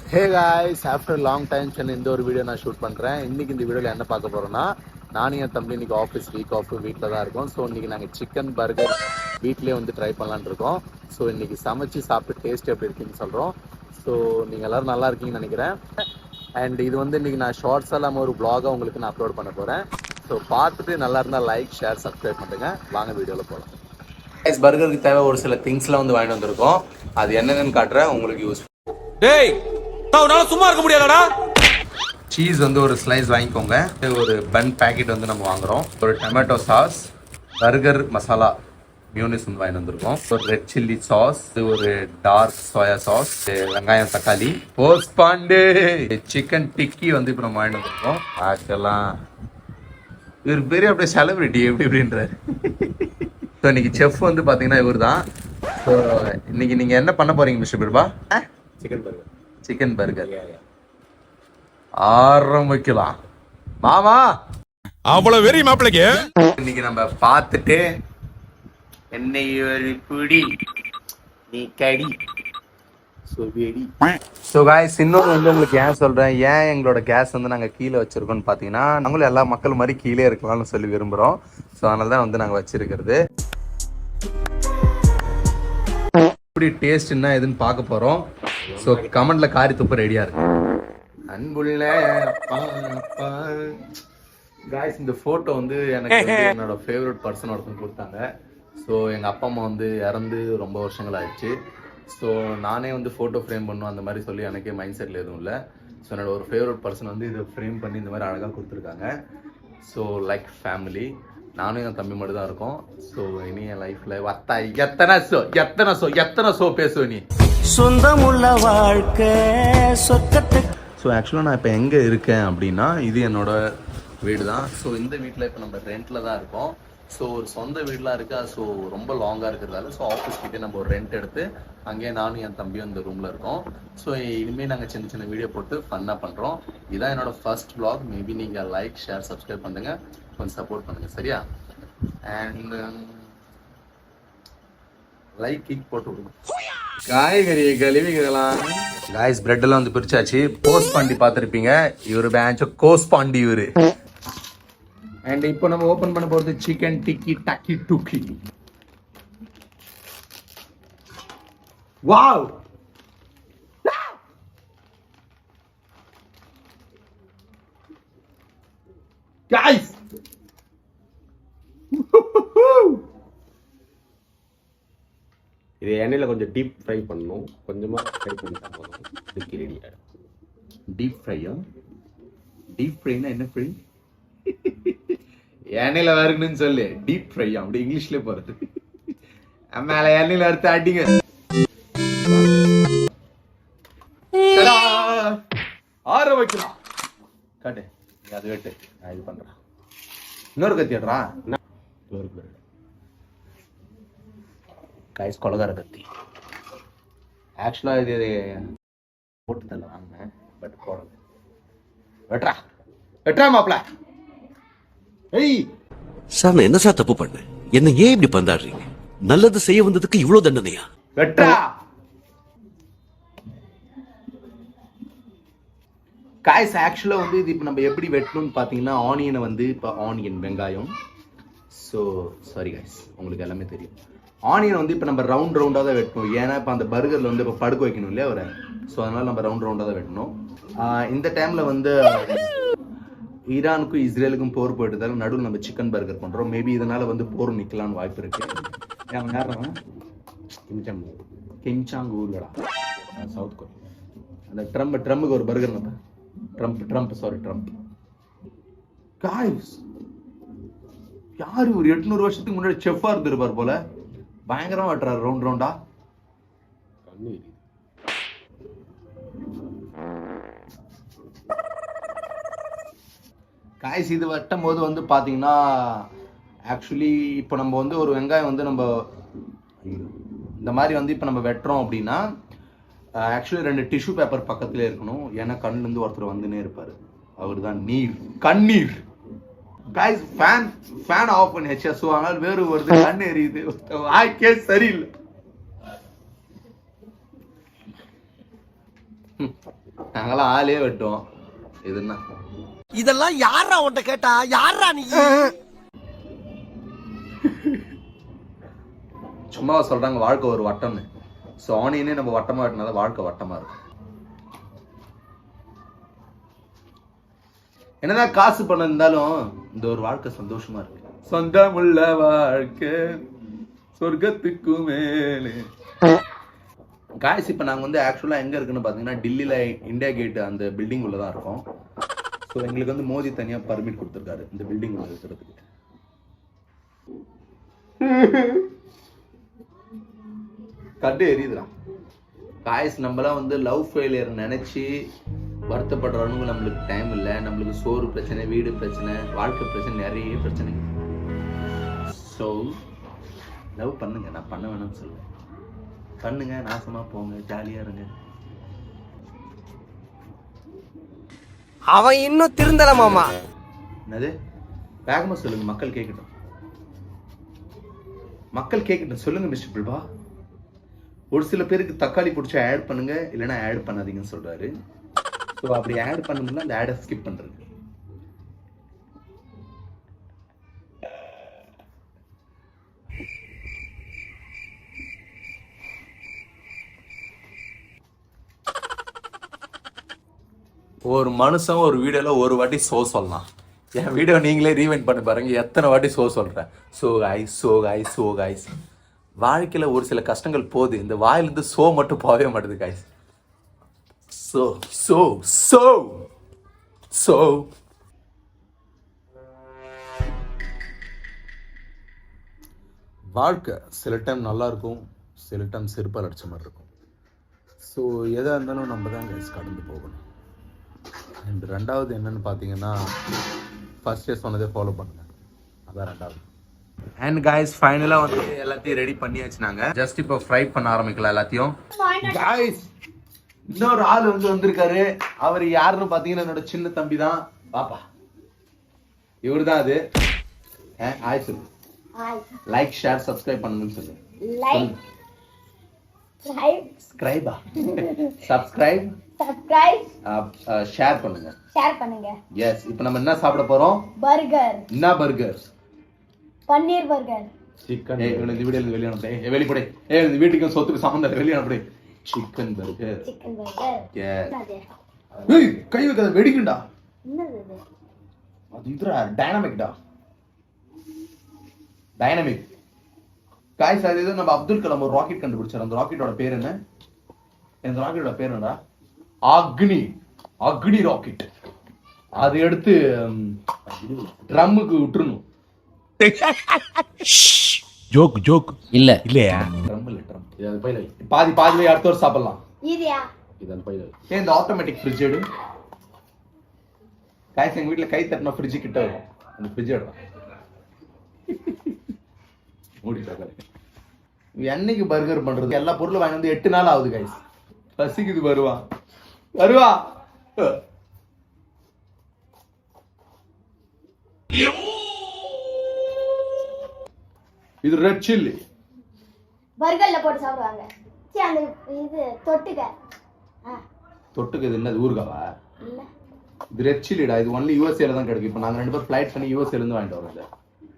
Hey guys, after long time இந்த ஒரு video நான் ஷூட் பண்ணுறேன். இன்றைக்கி இந்த வீடியோவில் என்ன பார்க்க போகிறோன்னா, நானும் என் தம்பி இன்றைக்கி ஆஃபீஸ் வீக் ஆஃப் வீட்டில் தான் இருக்கோம். ஸோ இன்றைக்கி நாங்கள் சிக்கன் பர்கர் வீட்லேயே வந்து ட்ரை பண்ணலான்னு இருக்கோம். ஸோ இன்றைக்கி சமைச்சு சாப்பிட்டு டேஸ்ட் எப்படி இருக்குன்னு சொல்கிறோம். ஸோ நீங்கள் எல்லோரும் நல்லா இருக்கீங்கன்னு நினைக்கிறேன். அண்ட் இது வந்து இன்றைக்கி நான் ஷார்ட்ஸ் இல்லாமல் ஒரு வ்ளாகாக உங்களுக்கு நான் அப்லோட் பண்ண போகிறேன். ஸோ பார்த்துட்டு நல்லா இருந்தால் லைக், ஷேர், சப்ஸ்கிரைப் பண்ணுங்க. வாங்க வீடியோவில் போகலாம். கைஸ், பர்கருக்கு தேவை ஒரு சில திங்ஸ்லாம் வந்து வாங்கிட்டு வந்திருக்கோம். அது என்னென்னு காட்டுறேன், உங்களுக்கு யூஸ். டேய், சும்மா இருக்க முடியாதடா. சீஸ் வந்து ஒரு ஸ்லைஸ் வாங்கிக்கோங்க. ஒரு பன் பேக்கெட் வந்து நம்ம வாங்குறோம். ஒரு டொமேட்டோ சாஸ், பர்கர் மசாலா மியூனிஸ் வந்து வாங்கி வந்திருக்கோம். ஒரு ரெட் சில்லி சாஸ், ஒரு டார்க் சோயா சாஸ், வெங்காயம், தக்காளி, போஸ் பாண்டு, சிக்கன் டிக்கி வந்து இப்போ நம்ம வாங்கி வந்திருக்கோம். ஆக்சுவலாம் இவர் பெரிய அப்படியே செலிபிரிட்டி எப்படி எப்படின்றாரு. ஸோ இன்னைக்கு செஃப் வந்து பார்த்தீங்கன்னா இவர் தான். ஸோ இன்னைக்கு நீங்கள் என்ன பண்ண போறீங்க மிஸ்டர் பிர்பா? சிக்கன் பர்கர் ஆரம்பிக்கலாம் மாமா. அவ்வளவு வெறி மாப்பிளைக்கு இன்னைக்கு நம்ம பார்த்துட்டு என்னை ஒரு பிடி நீ கடி ஸோ காய்ஸ், இன்னொரு வந்து உங்களுக்கு ஏன் சொல்றேன், ஏன் எங்களோட கேஸ் வந்து நாங்கள் கீழே வச்சிருக்கோம்னு பார்த்தீங்கன்னா, நாங்களும் எல்லா மக்கள் மாதிரி கீழே இருக்கலாம்னு சொல்லி விரும்புகிறோம். ஸோ அதனால தான் வந்து நாங்கள் வச்சிருக்கிறது. எப்படி டேஸ்ட்னா எதுன்னு பார்க்க போகிறோம். ஸோ கமெண்ட்ல காரி துப்ப ரெடியா இருக்கு. அன்புள்ள காய்ஸ், இந்த போட்டோ வந்து எனக்கு என்னோட ஃபேவரட் பர்சன் ஒருத்தன் கொடுத்தாங்க. ஸோ எங்கள் அப்பா அம்மா வந்து இறந்து ரொம்ப வருஷங்கள் ஆயிடுச்சு. ஸோ நானே வந்து ஃபோட்டோ ஃப்ரேம் பண்ணும் அந்த மாதிரி சொல்லி எனக்கே மைண்ட் செட்டில் எதுவும் இல்லை. ஸோ என்னோட ஒரு ஃபேவரட் பர்சன் வந்து இதை ஃப்ரேம் பண்ணி இந்த மாதிரி அழகாக கொடுத்துருக்காங்க. ஸோ லைக் ஃபேமிலி, நானும் என் தம்பி மட்டும் தான் இருக்கோம். ஸோ இனி என் லைஃப்ல வத்தா எத்தனை ஷோ பேசுவேன் நீ சொந்தமுள்ள வாழ்க்கை சொர்க்கத்தை. ஸோ ஆக்சுவலாக நான் இப்போ எங்கே இருக்கேன் அப்படின்னா, இது என்னோட வீடு தான். ஸோ இந்த வீட்டில் இப்போ நம்ம ரெண்டில் தான் இருக்கோம். ஸோ ஒரு சொந்த வீடெலாம் இருக்கா. ஸோ ரொம்ப லாங்காக இருக்கிறதால ஸோ ஆஃபீஸ் கிட்டே நம்ம ஒரு ரெண்ட் எடுத்து அங்கேயே நானும் என் தம்பியும் இந்த ரூமில் இருக்கோம். ஸோ இனிமேல் நாங்கள் சின்ன சின்ன வீடியோ போட்டு ஃபன்னாக பண்ணுறோம். இதுதான் என்னோட ஃபர்ஸ்ட் vlog. மேபி நீங்கள் லைக், ஷேர், சப்ஸ்கிரைப் பண்ணுங்க, கொஞ்சம் சப்போர்ட் பண்ணுங்க, சரியா? அண்ட் லைக் கிக் போட்டு விடுங்க. காய்கறியை கழுவிக்கலாம். காய்ஸ், பிரெட் எல்லாம் வந்து பிரிச்சாச்சு. கோஸ் பாண்டி பார்த்துருப்பீங்க, இவரு பேங்க் கோஸ் பாண்டி இவரு. அண்ட் இப்போ நம்ம ஓபன் பண்ண போறது சிக்கன் டிக்கி டக்கி டுக்கி. வாவ், காய்ஸ், இது எண்ணெயில் கொஞ்சம் டீப் ஃப்ரை பண்ணணும். கொஞ்சமாக ஃப்ரை பண்ணிட்டா போதும், இதுக்கு ரெடி ஆகிடும். டீப் ஃப்ரையா? டீப் ஃப்ரைனா என்ன ஃப்ரை? எண்ணெயில வறுக்கணும்னு சொல்லு. டீப் ஃப்ரை அப்படி இங்கிலீஷ்ல போறது. மேல எண்ணெயில அறுத்து அடிங்க. ஆரம்பிக்கலாம். காட்டு, அது வெட்டு, நான் இது பண்றேன். இன்னொரு கத்திடுறா. கைஸ், கொலகார கத்தி. ஆக்சுவலா இது போட்டு தள்ள வாங்கினேன், பட் போடல. வெட்றா வெட்றா மாப்ள. ஏய் சார், நான் என்ன சார் தப்பு பண்ணேன்? என்ன ஏன் இப்படி பந்தாடுறீங்க? நல்லது செய்ய வந்ததுக்கு இவ்வளவு தண்டனையா? வெட்றா. காய்ஸ், ஆக்சுவலா வந்து இது இப்போ நம்ம எப்படி வெட்டணும்னு பார்த்தீங்கன்னா, ஆனியனை வந்து இப்போ ஆனியன் வெங்காயம். ஸோ சாரி காய்ஸ், உங்களுக்கு எல்லாமே தெரியும். ஆனியன் வந்து இப்போ நம்ம ரவுண்ட் ரவுண்டாக தான் வெட்டணும். ஏன்னா இப்போ அந்த பர்கரில் வந்து இப்போ படுக்க வைக்கணும் இல்லையா அவரை. ஸோ அதனால நம்ம ரவுண்ட் ரவுண்டாக தான் வெட்டணும். இந்த டைமில் வந்து ஈரானுக்கும் இஸ்ரேலுக்கும் போர் போயிட்டதால நடுவில் நம்ம சிக்கன் பர்கர் பண்ணுறோம். மேபி இதனால் வந்து போர் நிற்கலான்னு வாய்ப்பு இருக்கு. யாரும் கிம்சாங் ஊர்லடா, சவுத் கொரியா. அந்த ட்ரம்புக்கு ஒரு பர்கர் நம்ம ட்ரம்ப். காய்ஸ், யாரு ஒரு 800 வருஷத்துக்கு முன்னாடி செஃப்பா இருந்திருப்பார் போல. பயங்கரமா வெட்டுறாரு ரவுண்ட் ரவுண்டா. காய்ஸ், இது வெட்டும் போது வந்து பாத்தீங்கன்னா, ஆக்சுவலி இப்போ நம்ம வந்து ஒரு வெங்காயம் வந்து நம்ம இந்த மாதிரி வந்து இப்போ நம்ம வெட்டுறோம் அப்படின்னா, ஆக்சுவலி 2 டிஷ்யூ பேப்பர் பக்கத்துல இருக்கணும். ஏன்னா கண்ணுல இருந்து ஒருத்தர் வந்துனே இருப்பாரு. அவர் தான் கண்ணீர். guys fan ஆஃப் பண்ணி ஹெச் ஸோ அதனால வேறு வருது, கண் எரியுது, வாய்க்கே சரியில்லை. நாங்களாம் ஆளே வெட்டுவோம். இதுன்னா இதெல்லாம் யாரா உன்கிட்ட கேட்டா? யாரா நீ? சும்மா சொல்றாங்க வாழ்க்கை ஒரு வட்டம்னு. ஸோ ஆனியனே நம்ம வட்டமா வெட்டினாதான் வாழ்க்கை வட்டமா இருக்கும். என்னதான் காசு பணம் இருந்தாலும் இந்த ஒரு வாழ்க்கை சந்தோஷமா இருக்கு. சொந்தமுள்ள வாழ்க்கை சொர்க்கத்துக்கு மேலே. காய்ஸ் இப்போ நாங்கள் வந்து ஆக்சுவலாக எங்கே இருக்குன்னு பார்த்தீங்கன்னா டெல்லியில் இந்தியா கேட் அந்த பில்டிங் உள்ள தான் இருக்கோம். ஸோ எங்களுக்கு வந்து மோடி தனியாக பர்மிட் கொடுத்துருக்காரு இந்த பில்டிங் உள்ள இருக்கிறதுக்கு. கட்டு எரியுதுடா காய்ஸ். நம்மளாம் வந்து லவ் ஃபெயிலியர் நினைச்சு வருத்தப்படுறவனுங்க நம்மளுக்கு டைம் இல்லை. நம்மளுக்கு சோறு பிரச்சனை, வீடு பிரச்சனை, வாழ்க்கை பிரச்சனை, நிறைய பிரச்சனை. ஸோ லவ் பண்ணுங்க. நான் பண்ண வேணும்னு சொல்லுவேன். பண்ணுங்க, நாசமா போங்க, ஜாலியா இருங்க. அவன் இன்னும் திருந்தல மாமா. என்னது வேகமா சொல்லுங்க, மக்கள் கேட்கட்டும். மக்கள் கேட்கட்டும். சொல்லுங்க மிஸ்டர் பிரபா. ஒரு சில பேருக்கு தக்காளி பிடிச்சா ஆட் பண்ணுங்க, இல்லைன்னா ஆட் பண்ணாதீங்கன்னு சொல்றாரு. ஸோ அப்படி ஆட் பண்ணுங்கன்னா அந்த ஆடை ஸ்கிப் பண்றது. ஒரு மனுஷன் ஒரு வீடியோல ஒரு வாட்டி சொல்லலாம். என் வீடியோ நீங்களே ரீவைண்ட் பண்ணி பாருங்க, எத்தனை வாட்டி சொல்றேன். சோ கைஸ் வாழ்க்கையில ஒரு சில கஷ்டங்கள் போகுது. இந்த வாயிலிருந்து மட்டும் போகவே மாட்டுது கைஸ். சோ வாழ்க்கை சில டைம் நல்லா இருக்கும், சில டைம் செருப்பால் அடிச்ச மாதிரி இருக்கும். ஸோ எதாக இருந்தாலும் நம்ம தான் கைஸ் கடந்து போகணும். அண்ட் ரெண்டாவது என்னன்னு பார்த்தீங்கன்னா ஃபர்ஸ்ட் டே சொன்னதே ஃபாலோ பண்ணுங்க. அதான் ரெண்டாவது. அண்ட் கைஸ் ஃபைனலாக வந்து எல்லாத்தையும் ரெடி பண்ணியாச்சு. நாங்கள் ஜஸ்ட் இப்போ ஃப்ரை பண்ண ஆரம்பிக்கலாம் எல்லாத்தையும். கைஸ் இன்னொரு ஆள் வந்திருக்காரு. அவர் யாருன்னு பார்த்தீங்கன்னா என்னோட சின்ன தம்பி தான். பாப்பா இவர் தான் அது. ஆய் சொல்லு. லைக் ஷேர் சப்ஸ்கிரைப் பண்ணுங்கன்னு சொல்லு. சப்ஸ்கிரைப் ஷேர் பண்ணுங்க. எஸ் இப்போ நம்ம என்ன சாப்பிட போறோம்? பர்கர். என்ன பர்கர்? பன்னீர் பர்கர். சிக்கன். இந்த வீடியோல வெளிய அனுப்பு. வெளிப்படை. இந்த வீட்டுக்கு சொத்துக்கு சம்பந்தம் இல்ல, வெளிய அனுப்பு. Chicken burger. ஏய் கை வைக்காத, வெடிக்கும்டா. என்னது இது? அது இதுடா, டைனமிக்டா. டைனமிக். காய்ஸ் அது நம்ம அப்துல் கலாம் ஒரு ராக்கெட் கண்டுபிடிச்சார். அந்த ராக்கெட்டோட பேர் என்ன? இந்த ராக்கெட்டோட பேர் என்னடா? அக்னி ராக்கெட். அது எடுத்து ட்ரம்முக்கு விட்டுறணும். ஜோக் இல்ல இல்லையா? ட்ரம் இல்ல, ட்ரம். இது பையில பாதி பாதி அடுத்த வருஷம் சாப்பிடலாம். இதுயா இது அந்த பையில. இந்த ஆட்டோமேட்டிக் ஃப்ரிட்ஜ் எடு. காய்ஸ் எங்க வீட்ல கை தட்டினா ஃப்ரிட்ஜ் கிட்ட வரும். அந்த ஃப்ரிட்ஜ் எடுடா. மூடிட்டாங்க. என்னைக்கு பர்கர் பண்றது? எல்லா பொருளும் வாங்கி வந்து 8 நாள் ஆகுது கைஸ். பசிக்குது. வருவா இது ரெட் சில்லி பர்கர்ல போட்டு சாப்பிடுவாங்க. அந்த இது தொட்டுக்கு இது என்னது? ஊர்காவா? இல்ல, இது ரெட் சில்லிடா. இது ஒன்லி யூஎஸ்ஏல தான் கிடைக்கும். இப்போ நாங்க 2 பேர் ஃப்ளைட் பண்ணி யூஎஸ்ஏல இருந்து வாங்கிட்டு வரோம்.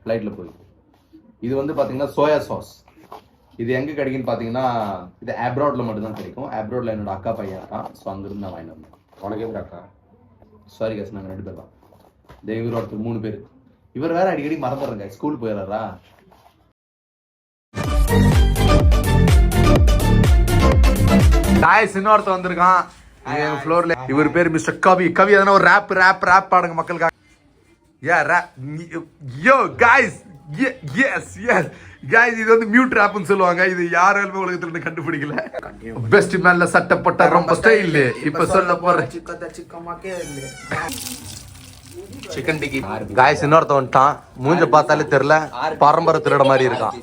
ஃப்ளைட்ல போய் இது வந்து பாத்தீங்கன்னா சோயா சாஸ். இது எங்க கிடைக்குன்னு பாத்தீங்கன்னா இது அப்ராட்ல மட்டும் தான் கிடைக்கும். அப்ராட்ல என்னோட அக்கா பையன் இருக்கான். ஸோ அங்கிருந்து நான் வாங்கிட்டு வந்தேன். உனக்கே அக்கா? சாரி கேஸ், நாங்கள் 2 பேர் தான். இவர் ஒருத்தர் 3 பேர். இவர் வேற அடிக்கடி மறந்துடுறேங்க, ஸ்கூல் போயிடுறாரா. இன்னொருத்த வந்திருக்கான் ஃப்ளோர்ல. இவர் பேர் மிஸ்டர் கவி. கவி எதனா ஒரு ரேப் பாடுங்க மக்களுக்காக. யோ கைஸ், எஸ் கைஸ், இது வந்து மியூட் ராப்னு சொல்லுவாங்க. இது யாராலுமே உலகத்துல இருந்து கண்டுபிடிக்கல. பெஸ்ட் மேன்ல சட்டப்பட்ட ரொம்ப ஸ்டைல். இப்ப சொல்ல போற சிக்கன் டிக்கி. கைஸ் இன்னொருத்த வந்துட்டான். மூஞ்ச பார்த்தாலே தெரியல, பரம்பரை திருட மாதிரி இருக்கான்.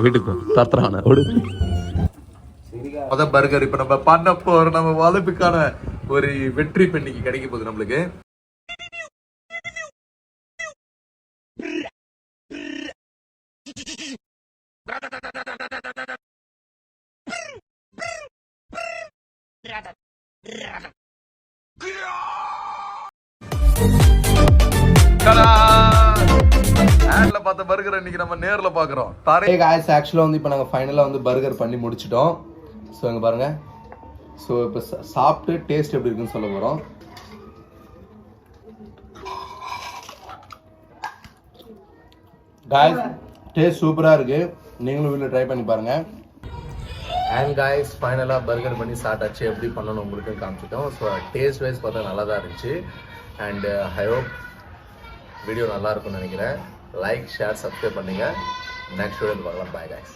வீட்டுக்கு தத்துறான பர்கர் இப்ப நம்ம பண்ண போற நம்ம வளர்ப்புக்கான ஒரு வெற்றி பெண்ணிக்கு கிடைக்க போகுது நம்மளுக்கு. ஆட்ல பார்த்த பர்கர் இன்னைக்கு நம்ம நேர்ல பாக்குறோம். ஹே गाइस, ஆக்சுவலா வந்து இப்போ நாங்க ஃபைனலா வந்து பர்கர் பண்ணி முடிச்சிட்டோம். ஸோ இங்க பாருங்க. ஸோ இப்போ சாப்பிட்டு டேஸ்ட் எப்படி இருக்குன்னு சொல்ல போறோம். गाइस, டேஸ்ட் சூப்பரா இருக்கு. நீங்களும் வீட்டில் ட்ரை பண்ணி பாருங்க. அண்ட் காய்ஸ், ஃபைனலாக பர்கர் பண்ணி சாப்பிட்டாச்சு. எப்படி பண்ணணும் உங்களுக்கு காமிச்சிட்டோம். ஸோ டேஸ்ட் வைஸ் பார்த்தா நல்லா தான் இருந்துச்சு. அண்ட் ஐ ஹோப் வீடியோ நல்லா இருக்கும்னு நினைக்கிறேன். லைக், ஷேர், சப்ஸ்கிரைப் பண்ணுங்க. நெக்ஸ்ட் வீடியோ பார்க்கலாம். Bye guys.